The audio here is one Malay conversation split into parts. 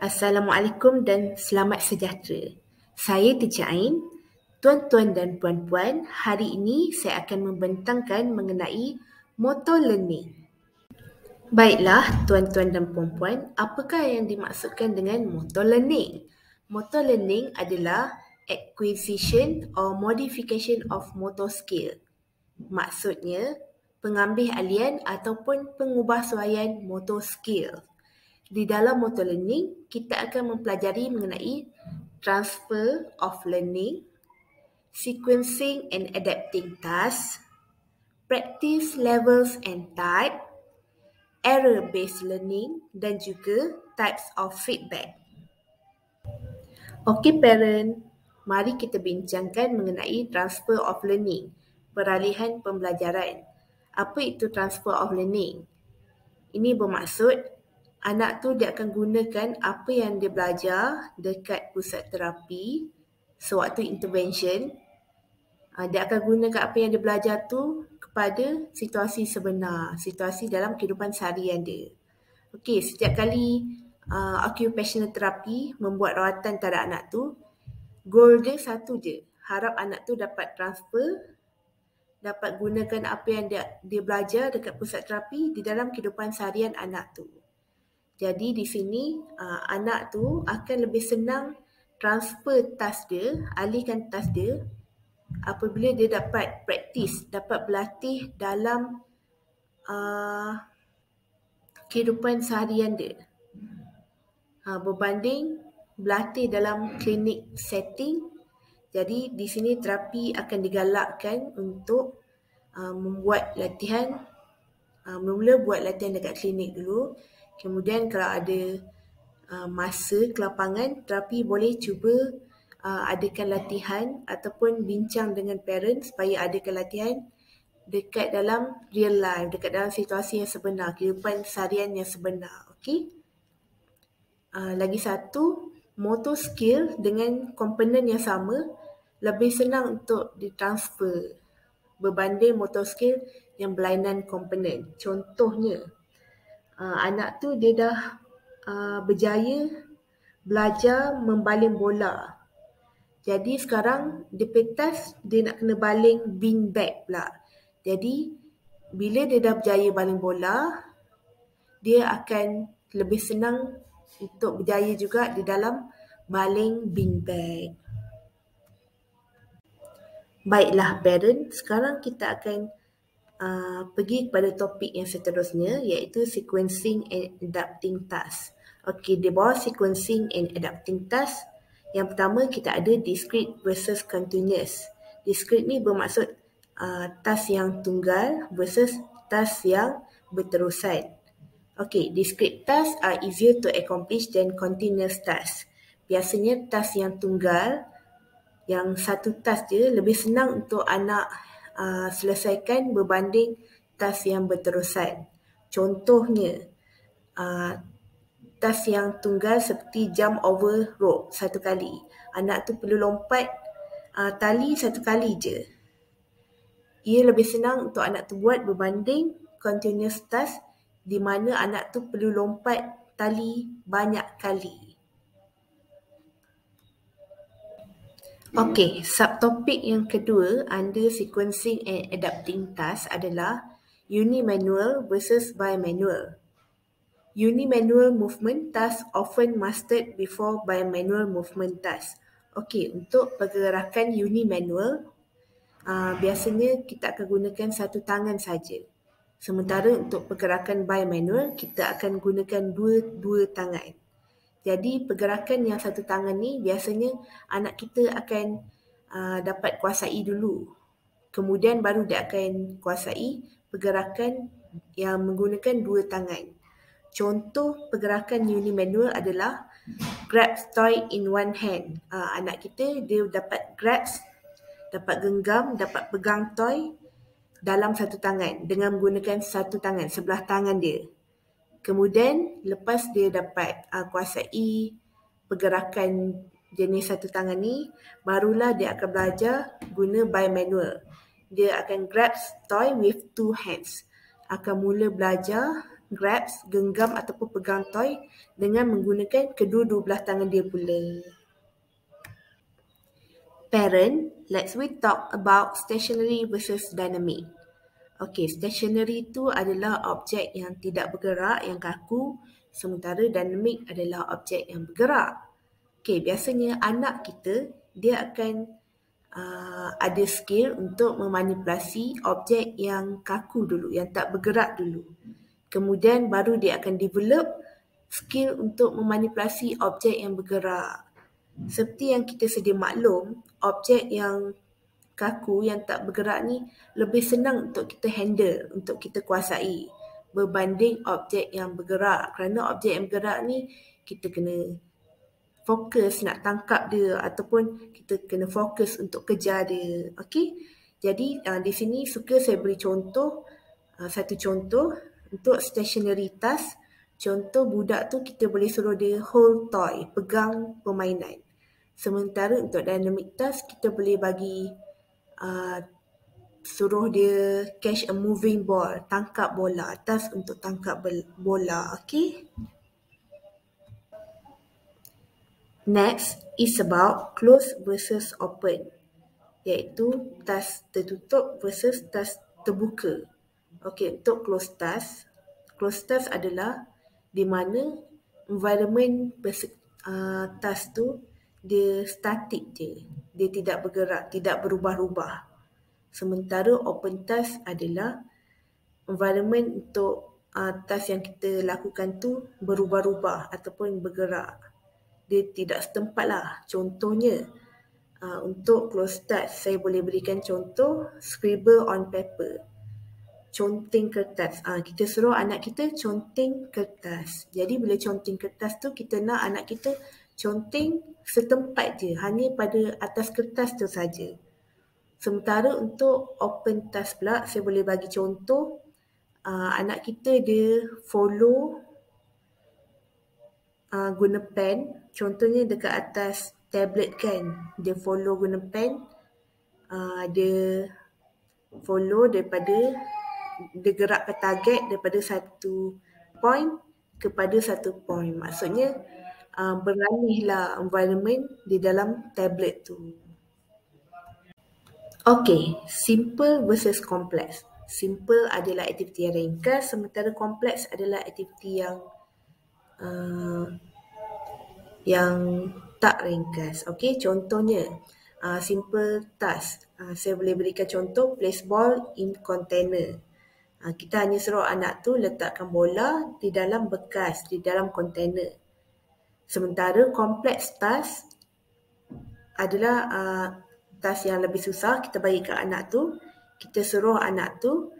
Assalamualaikum dan selamat sejahtera. Saya Teacher Ain. Tuan-tuan dan puan-puan, hari ini saya akan membentangkan mengenai motor learning. Baiklah, tuan-tuan dan puan-puan, apakah yang dimaksudkan dengan motor learning? Motor learning adalah acquisition or modification of motor skill. Maksudnya, pengambil alian ataupun pengubahsuaian motor skill. Di dalam motor learning, kita akan mempelajari mengenai transfer of learning, sequencing and adapting tasks, practice levels and type, error-based learning dan juga types of feedback. Okey parent, mari kita bincangkan mengenai transfer of learning, peralihan pembelajaran. Apa itu transfer of learning? Ini bermaksud anak tu dia akan gunakan apa yang dia belajar dekat pusat terapi sewaktu intervention. Dia akan gunakan apa yang dia belajar tu kepada situasi sebenar, situasi dalam kehidupan seharian dia. Okey, setiap kali occupational therapy membuat rawatan terhadap anak tu, goal dia satu je, harap anak tu dapat transfer, dapat gunakan apa yang dia belajar dekat pusat terapi di dalam kehidupan seharian anak tu. Jadi di sini anak tu akan lebih senang transfer task dia, alihkan task dia apabila dia dapat praktis, dapat berlatih dalam kehidupan seharian dia. Berbanding berlatih dalam klinik setting, jadi di sini terapi akan digalakkan untuk membuat latihan, mula buat latihan dekat klinik dulu. Kemudian kalau ada masa kelapangan, terapi boleh cuba adakan latihan ataupun bincang dengan parent supaya adakan latihan dekat dalam real life, dekat dalam situasi yang sebenar, kehidupan seharian yang sebenar. Okey. Lagi satu, motor skill dengan komponen yang sama lebih senang untuk ditransfer berbanding motor skill yang berlainan komponen. Contohnya, anak tu dia dah berjaya belajar membaling bola. Jadi sekarang di pentas dia nak kena baling beanbag pula. Jadi bila dia dah berjaya baling bola, dia akan lebih senang untuk berjaya juga di dalam baling beanbag. Baiklah parent, sekarang kita akan pergi kepada topik yang seterusnya, iaitu sequencing and adapting task. Okey, di bawah sequencing and adapting task, yang pertama kita ada discrete versus continuous. Discrete ni bermaksud task yang tunggal versus task yang berterusan. Okey, discrete tasks are easier to accomplish than continuous tasks. Biasanya task yang tunggal, yang satu task je lebih senang untuk anak selesaikan berbanding task yang berterusan. Contohnya, task yang tunggal seperti jump over rope satu kali. Anak tu perlu lompat tali satu kali je. Ia lebih senang untuk anak tu buat berbanding continuous task di mana anak tu perlu lompat tali banyak kali. Okey, subtopik yang kedua under sequencing and adapting task adalah unimanual versus bimanual. Unimanual movement task often mastered before bimanual movement task. Okey, untuk pergerakan unimanual, biasanya kita akan gunakan satu tangan saja. Sementara untuk pergerakan bimanual, kita akan gunakan dua tangan. Jadi pergerakan yang satu tangan ni biasanya anak kita akan dapat kuasai dulu. Kemudian baru dia akan kuasai pergerakan yang menggunakan dua tangan. Contoh pergerakan unimanual adalah grab toy in one hand. Anak kita dia dapat grasp, dapat genggam, dapat pegang toy dalam satu tangan dengan menggunakan satu tangan, sebelah tangan dia. Kemudian lepas dia dapat kuasai pergerakan jenis satu tangan ni, barulah dia akan belajar guna bimanual. Dia akan grab toy with two hands. Akan mula belajar grasp, genggam ataupun pegang toy dengan menggunakan kedua-dua belah tangan dia pula. Parent, let's we talk about stationary versus dynamic. Okey, stationary itu adalah objek yang tidak bergerak, yang kaku, sementara dynamic adalah objek yang bergerak. Okey, biasanya anak kita dia akan ada skill untuk memanipulasi objek yang kaku dulu, yang tak bergerak dulu. Kemudian baru dia akan develop skill untuk memanipulasi objek yang bergerak. Seperti yang kita sedia maklum, objek yang kaku, yang tak bergerak ni lebih senang untuk kita handle, untuk kita kuasai berbanding objek yang bergerak. Kerana objek yang bergerak ni kita kena fokus nak tangkap dia ataupun kita kena fokus untuk kejar dia. Okey. Jadi di sini suka saya beri contoh, satu contoh untuk stationary task. Contoh budak tu kita boleh suruh dia hold toy, pegang permainan. Sementara untuk dynamic task kita boleh bagi suruh dia catch a moving ball, tangkap bola, task untuk tangkap bola. Okey. Next is about close versus open, iaitu task tertutup versus task terbuka. Okey, untuk close task adalah di mana environment task tu dia statik je, dia tidak bergerak, tidak berubah-ubah. Sementara open task adalah environment untuk task yang kita lakukan tu berubah-ubah ataupun bergerak. Dia tidak setempat lah. Contohnya, untuk close task, saya boleh berikan contoh scribble on paper. Conteng kertas. Kita suruh anak kita conteng kertas. Jadi bila conteng kertas tu, kita nak anak kita conteng setempat je. Hanya pada atas kertas tu saja. Sementara untuk open task pula, saya boleh bagi contoh anak kita dia follow guna pen. Contohnya dekat atas tablet kan, dia follow guna pen, dia follow daripada, dia gerakkan target daripada satu point kepada satu point. Maksudnya beralihlah environment di dalam tablet tu. Okey, simple versus complex. Simple adalah aktiviti yang ringkas, sementara kompleks adalah aktiviti yang tak ringkas. Okey, contohnya simple task. Saya boleh berikan contoh place ball in container. Kita hanya suruh anak tu letakkan bola di dalam bekas, di dalam container. Sementara complex task adalah task yang lebih susah. Kita bagi ke anak tu, kita suruh anak tu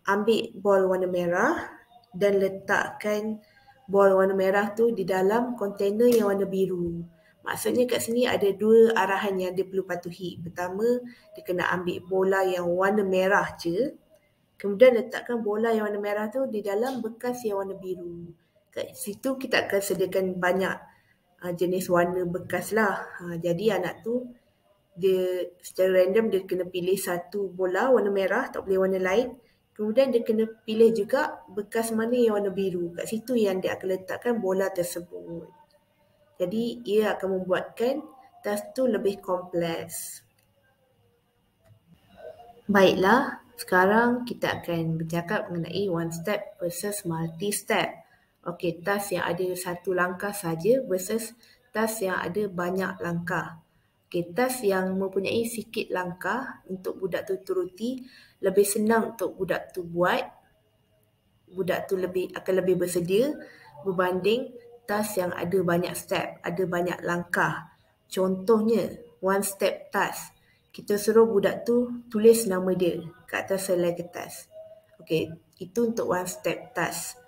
ambil bol warna merah dan letakkan bol warna merah tu di dalam kontainer yang warna biru. Maksudnya kat sini ada dua arahan yang dia perlu patuhi. Pertama, dia kena ambil bola yang warna merah je. Kemudian letakkan bola yang warna merah tu di dalam bekas yang warna biru. Kat situ kita akan sediakan banyak jenis warna bekas lah. Jadi anak tu dia secara random dia kena pilih satu bola warna merah, tak boleh warna lain. Kemudian dia kena pilih juga bekas mana yang warna biru. Kat situ yang dia akan letakkan bola tersebut. Jadi ia akan membuatkan task tu lebih kompleks. Baiklah, sekarang kita akan bercakap mengenai one step versus multi-step. Okey, task yang ada satu langkah saja versus task yang ada banyak langkah. Okey, task yang mempunyai sikit langkah untuk budak tu turuti, lebih senang untuk budak tu buat. Budak tu akan lebih bersedia berbanding task yang ada banyak step, ada banyak langkah. Contohnya, one step task. Kita suruh budak tu tulis nama dia kat atas selai kertas. Okey, itu untuk one step task.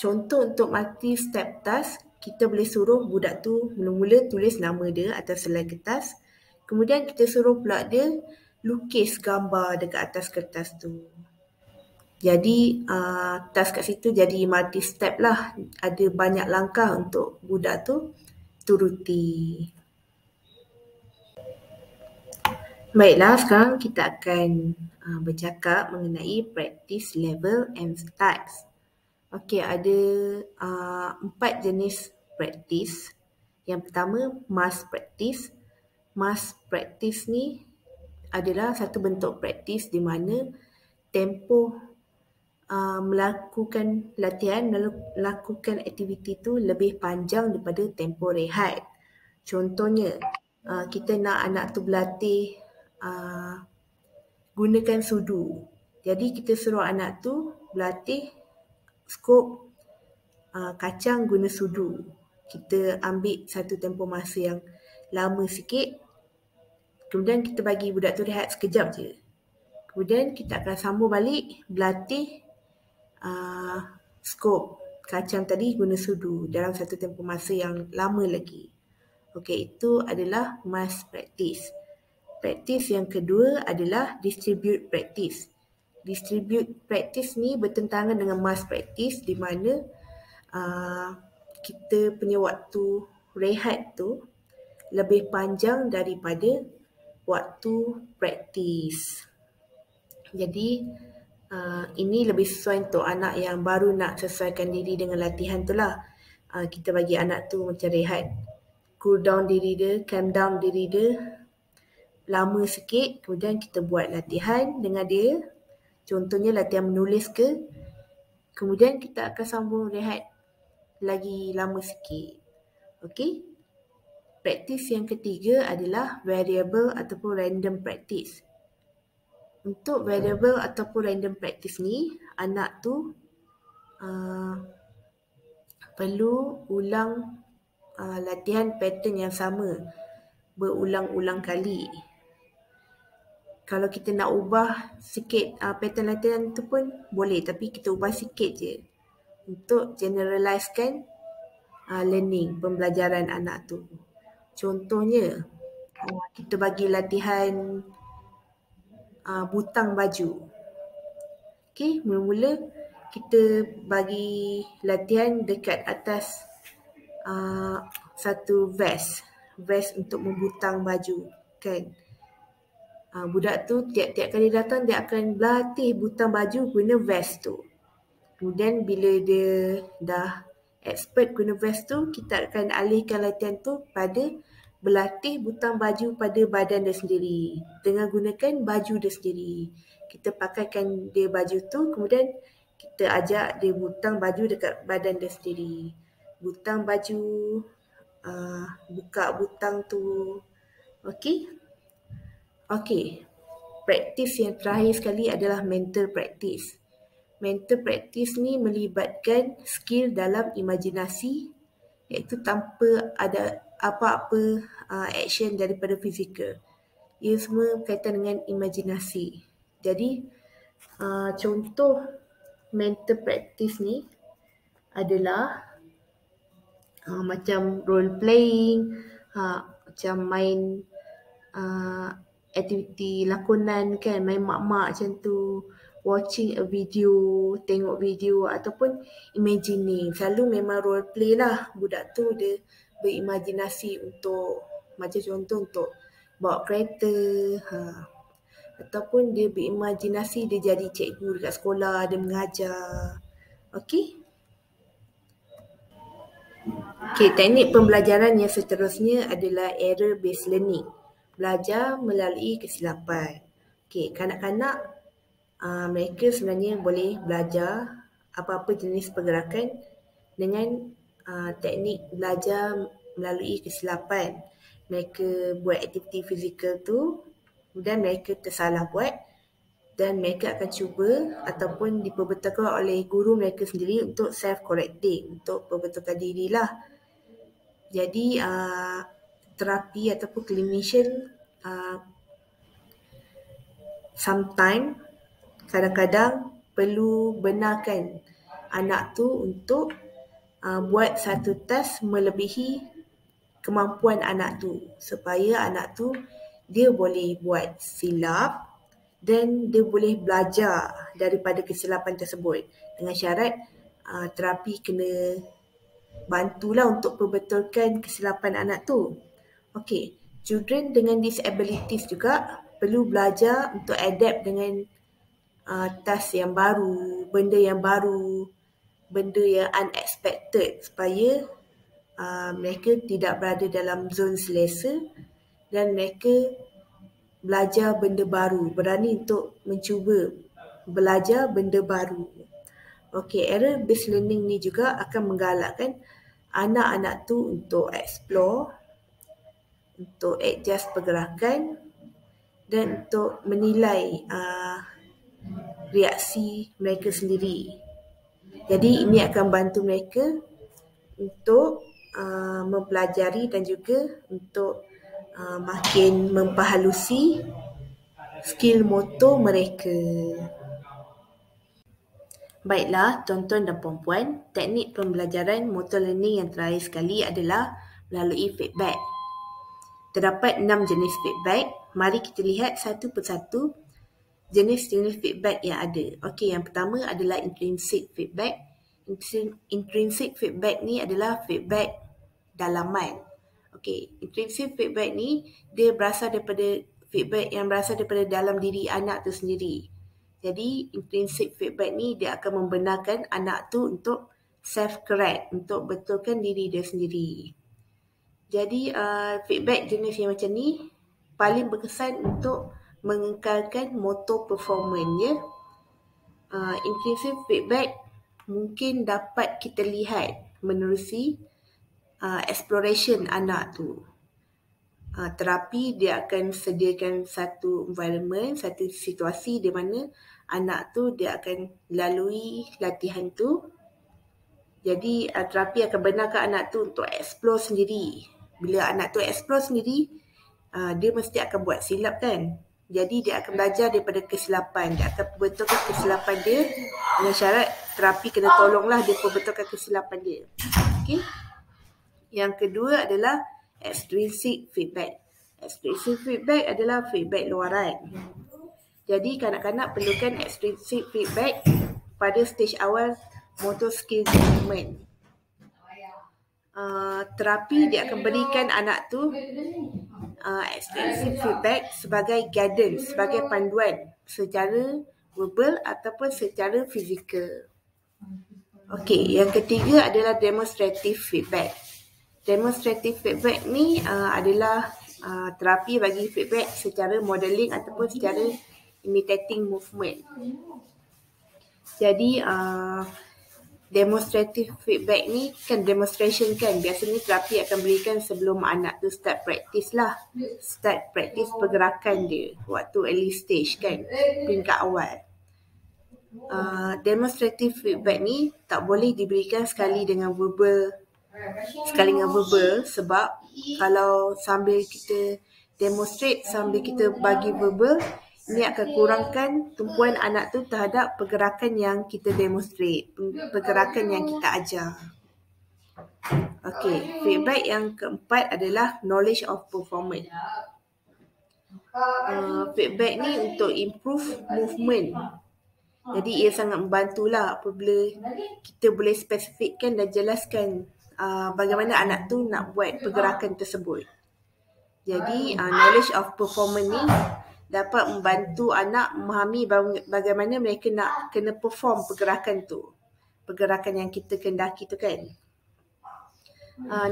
Contoh untuk multi step task, kita boleh suruh budak tu mula-mula tulis nama dia atas selai kertas. Kemudian kita suruh pula dia lukis gambar dekat atas kertas tu. Jadi task kat situ jadi multi step lah. Ada banyak langkah untuk budak tu turuti. Baiklah, sekarang kita akan bercakap mengenai practice level and types. Okey, ada 4 jenis praktis. Yang pertama, mass practice. Mass practice ni adalah satu bentuk praktis di mana tempoh melakukan latihan, melakukan aktiviti tu lebih panjang daripada tempoh rehat. Contohnya, kita nak anak tu berlatih gunakan sudu. Jadi kita suruh anak tu berlatih skop kacang guna sudu. Kita ambil satu tempoh masa yang lama sikit, kemudian kita bagi budak tu rehat sekejap je. Kemudian kita akan sambung balik berlatih skop kacang tadi guna sudu dalam satu tempoh masa yang lama lagi. Okey, itu adalah mass practice. Praktis yang kedua adalah distribute practice. Distribute practice ni bertentangan dengan mass practice di mana kita punya waktu rehat tu lebih panjang daripada waktu praktis. Jadi ini lebih sesuai untuk anak yang baru nak sesuaikan diri dengan latihan tu lah. Kita bagi anak tu macam rehat, cool down diri dia, calm down diri dia lama sikit, kemudian kita buat latihan dengan dia. Contohnya latihan menulis ke, kemudian kita akan sambung rehat lagi lama sikit. Okey. Praktis yang ketiga adalah variable ataupun random practice. Untuk variable ataupun random practice ni, anak tu perlu ulang latihan pattern yang sama berulang-ulang kali. Kalau kita nak ubah sikit pattern latihan tu pun boleh, tapi kita ubah sikit je untuk generalisekan learning, pembelajaran anak tu. Contohnya, kita bagi latihan butang baju. Okey, mula-mula kita bagi latihan dekat atas satu vest untuk membutang baju, kan. Budak tu tiap-tiap kali datang dia akan berlatih butang baju guna vest tu. Kemudian bila dia dah expert guna vest tu, kita akan alihkan latihan tu pada berlatih butang baju pada badan dia sendiri dengan gunakan baju dia sendiri. Kita pakaikan dia baju tu, kemudian kita ajak dia butang baju dekat badan dia sendiri. Butang baju, buka butang tu. Okey? Okey. Praktis yang terakhir sekali adalah mental practice. Mental practice ni melibatkan skill dalam imajinasi, iaitu tanpa ada apa-apa action daripada fizikal. Ia semua berkaitan dengan imajinasi. Jadi, contoh mental practice ni adalah macam role playing, macam main aktiviti lakonan, kan, main mak-mak macam tu, watching a video, tengok video, ataupun imagining. Selalu memang role play lah. Budak tu dia berimajinasi untuk, macam contoh untuk bawa kereta, ataupun dia berimajinasi dia jadi cikgu dekat sekolah, dia mengajar. Okey? Okey, teknik pembelajaran yang seterusnya adalah error based learning. Belajar melalui kesilapan. Okey, kanak-kanak mereka sebenarnya boleh belajar apa-apa jenis pergerakan dengan teknik belajar melalui kesilapan. Mereka buat aktiviti fizikal tu, kemudian mereka tersalah buat dan mereka akan cuba ataupun diperbetulkan oleh guru mereka sendiri untuk self-correcting, untuk perbetulkan dirilah. Jadi terapi ataupun clinician kadang-kadang perlu benarkan anak tu untuk buat satu task melebihi kemampuan anak tu, supaya anak tu dia boleh buat silap dan dia boleh belajar daripada kesilapan tersebut, dengan syarat terapi kena bantulah untuk perbetulkan kesilapan anak tu. Okey, children dengan disabilities juga perlu belajar untuk adapt dengan task yang baru, benda yang baru, benda yang unexpected supaya mereka tidak berada dalam zon selesa dan mereka belajar benda baru, berani untuk mencuba belajar benda baru. Okey, error-based learning ni juga akan menggalakkan anak-anak tu untuk explore, untuk adjust pergerakan dan untuk menilai reaksi mereka sendiri. Jadi ini akan bantu mereka untuk mempelajari dan juga untuk makin memperhalusi skill motor mereka. Baiklah, tuan-tuan dan puan-puan, teknik pembelajaran motor learning yang terakhir sekali adalah melalui feedback. Terdapat 6 jenis feedback. Mari kita lihat satu persatu jenis-jenis feedback yang ada. Okey, yang pertama adalah intrinsic feedback. Intrinsic feedback ni adalah feedback dalaman. Okey, intrinsic feedback ni dia berasal daripada feedback yang berasal daripada dalam diri anak tu sendiri. Jadi, intrinsic feedback ni dia akan membenarkan anak tu untuk self-correct, untuk betulkan diri dia sendiri. Jadi, feedback jenis yang macam ni paling berkesan untuk mengekalkan motor performance ya. Intrinsic feedback mungkin dapat kita lihat menerusi exploration anak tu. Terapi dia akan sediakan satu environment, satu situasi di mana anak tu dia akan lalui latihan tu. Jadi terapi akan benarkan anak tu untuk explore sendiri. Bila anak tu explore sendiri, dia mesti akan buat silap kan. Jadi dia akan belajar daripada kesilapan. Dia akan perbetulkan kesilapan dia dengan syarat terapi kena tolonglah dia perbetulkan kesilapan dia. Okay. Yang kedua adalah extrinsic feedback. Extrinsic feedback adalah feedback luaran. Jadi kanak-kanak perlukan extrinsic feedback pada stage awal motor skill development. Terapi dia akan berikan anak tu extrinsic feedback sebagai guidance, sebagai panduan secara verbal ataupun secara fizikal. Okey, yang ketiga adalah demonstrative feedback. Demonstrative feedback ni adalah terapi bagi feedback secara modeling ataupun secara imitating movement. Jadi demonstrative feedback ni kan demonstration kan, biasanya terapi akan berikan sebelum anak tu start practice lah. Start practice pergerakan dia waktu early stage kan, peringkat awal. Demonstrative feedback ni tak boleh diberikan sekali dengan verbal sebab kalau sambil kita demonstrate, sambil kita bagi verbal, ini akan kurangkan tumpuan anak tu terhadap pergerakan yang kita demonstrate, pergerakan yang kita ajar. Okey, feedback yang keempat adalah knowledge of performance. Feedback ni untuk improve movement. Jadi ia sangat membantulah apabila kita boleh spesifikkan dan jelaskan bagaimana anak tu nak buat pergerakan tersebut. Jadi knowledge of performance ni dapat membantu anak memahami bagaimana mereka nak kena perform pergerakan tu. Pergerakan yang kita kendaki tu kan.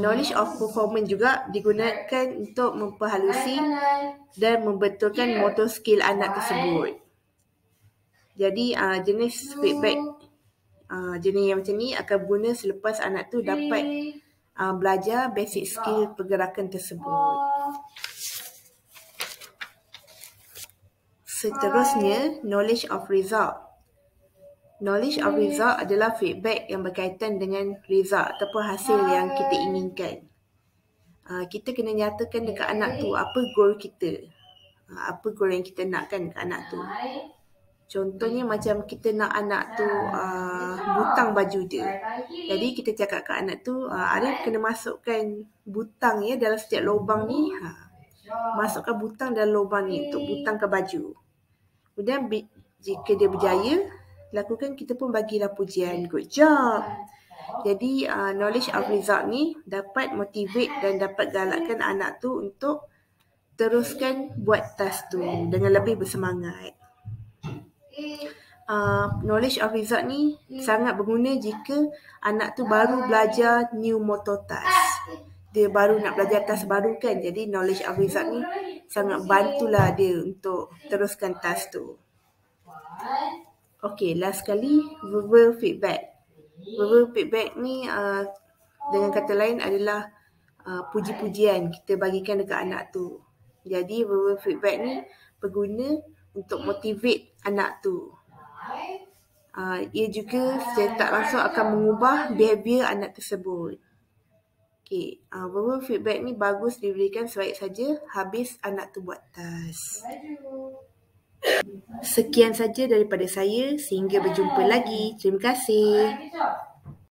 Knowledge of performance juga digunakan untuk memperhalusi dan membetulkan motor skill anak tersebut. Jadi jenis feedback jenis yang macam ni akan guna selepas anak tu dapat belajar basic skill pergerakan tersebut. Seterusnya, knowledge of result. Knowledge of result adalah feedback yang berkaitan dengan result ataupun hasil yang kita inginkan. Kita kena nyatakan dekat anak tu apa goal kita. Apa goal yang kita nakkan dekat anak tu. Contohnya macam kita nak anak tu butang baju dia. Jadi kita cakap kat anak tu, Arif kena masukkan butang ya dalam setiap lubang ni. Masukkan butang dalam lubang ni untuk butangkan baju. Kemudian jika dia berjaya, lakukan, kita pun bagilah pujian. Good job. Jadi knowledge of result ni dapat motivate dan dapat galakkan anak tu untuk teruskan buat task tu dengan lebih bersemangat. knowledge of result ni sangat berguna jika anak tu baru belajar new motor task. Dia baru nak belajar task baru kan, jadi knowledge of result ni sangat bantulah dia untuk teruskan task tu. Okay, last kali verbal feedback. Verbal feedback ni dengan kata lain adalah puji-pujian kita bagikan dekat anak tu. Jadi verbal feedback ni berguna untuk motivate anak tu. Ia juga secara tak langsung akan mengubah behavior anak tersebut. Okay, verbal feedback ni bagus diberikan sebaik saja habis anak tu buat task. Sekian saja daripada saya. Sehingga berjumpa lagi. Terima kasih.